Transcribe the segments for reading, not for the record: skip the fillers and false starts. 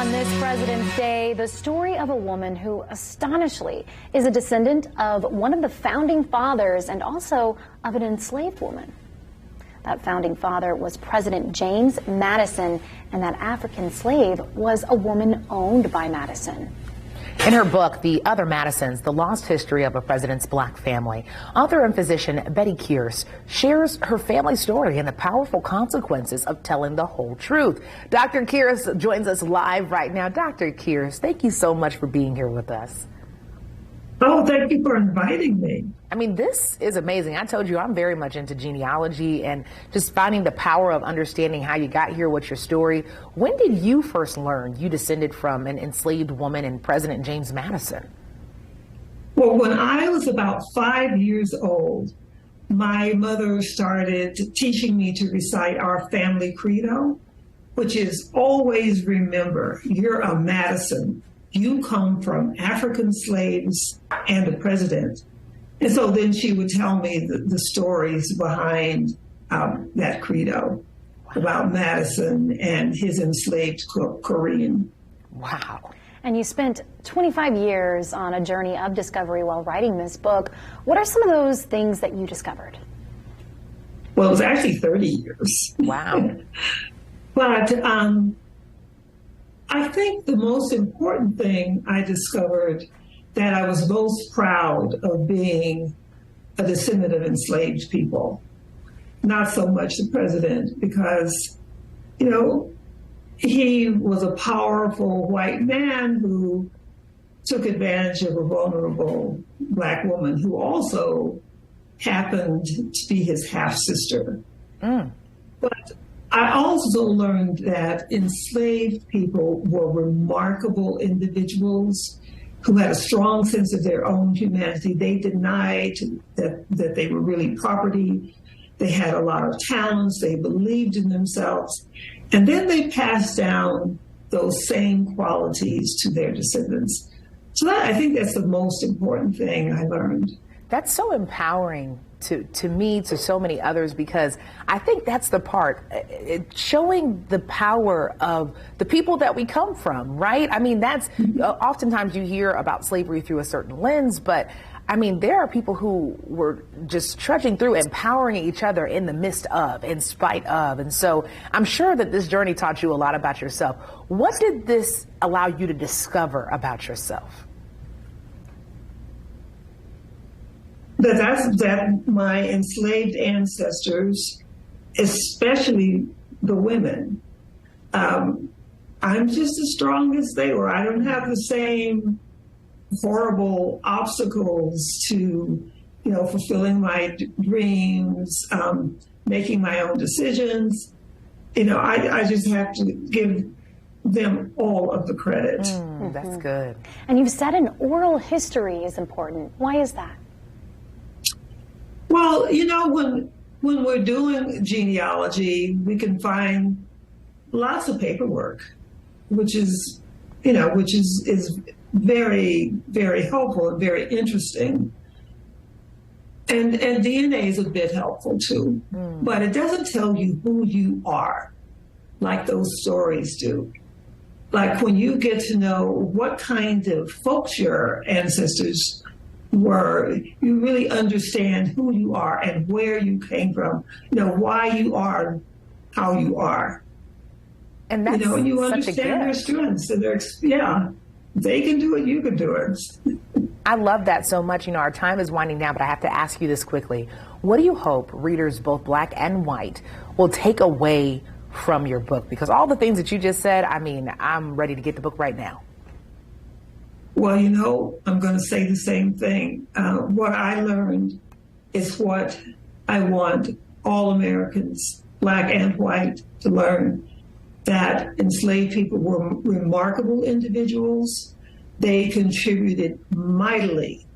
On this President's Day, the story of a woman who astonishingly is a descendant of one of the founding fathers and also of an enslaved woman. That founding father was President James Madison, and that African slave was a woman owned by Madison. In her book, The Other Madisons, The Lost History of a President's Black Family, author and physician Betty Kearse shares her family story and the powerful consequences of telling the whole truth. Dr. Kearse joins us live right now. Dr. Kearse, thank you so much for being here with us. Oh, thank you for inviting me. I mean, this is amazing. I told you I'm very much into genealogy and just finding the power of understanding how you got here, what's your story. When did you first learn you descended from an enslaved woman and President James Madison? Well, when I was about 5 years old, my mother started teaching me to recite our family credo, which is always remember, you're a Madison. You come from African slaves and a president. And so then she would tell me the stories behind that credo about Madison and his enslaved Korean. Wow. And you spent 25 years on a journey of discovery while writing this book. What are some of those things that you discovered? Well, it was actually 30 years. Wow. But I think the most important thing I discovered that I was most proud of being a descendant of enslaved people, not so much the president, because, you know, he was a powerful white man who took advantage of a vulnerable Black woman who also happened to be his half-sister. But I also learned that enslaved people were remarkable individuals who had a strong sense of their own humanity. They denied that they were really property. They had a lot of talents. They believed in themselves. And then they passed down those same qualities to their descendants. So I think that's the most important thing I learned. That's so empowering to me, to so many others, because I think that's the part, showing the power of the people that we come from, right? I mean, that's oftentimes you hear about slavery through a certain lens, but I mean, there are people who were just trudging through, empowering each other in the midst of, in spite of. And so I'm sure that this journey taught you a lot about yourself. What did this allow you to discover about yourself? That my enslaved ancestors, especially the women, I'm just as strong as they were. I don't have the same horrible obstacles to, you know, fulfilling my dreams, making my own decisions. You know, I just have to give them all of the credit. That's good. And you've said an oral history is important. Why is that? Well, you know, when we're doing genealogy, we can find lots of paperwork, which is, you know, is very, very helpful and very interesting. And DNA is a bit helpful too, but it doesn't tell you who you are like those stories do. Like when you get to know what kind of folks your ancestors were, you really understand who you are and where you came from, you know, why you are how you are. And that's, you know, and you such understand their strengths and their, yeah, they can do it, you can do it. I love that so much. You know, our time is winding down, but I have to ask you this quickly. What do you hope readers, both Black and white, will take away from your book? Because all the things that you just said, I mean, I'm ready to get the book right now. Well, you know, I'm going to say the same thing. What I learned is what I want all Americans, Black and white, to learn, that enslaved people were remarkable individuals. They contributed mightily,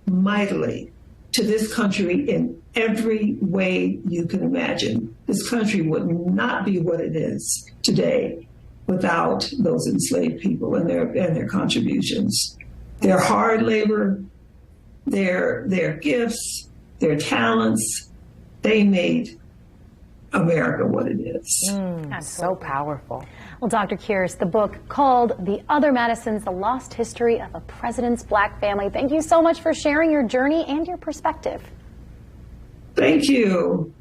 mightily to this country in every way you can imagine. This country would not be what it is today without those enslaved people and their contributions. Their hard labor, their gifts, their talents, they made America what it is. That's so powerful. Well, Dr. Kearse, the book called The Other Madisons, The Lost History of a President's Black Family. Thank you so much for sharing your journey and your perspective. Thank you.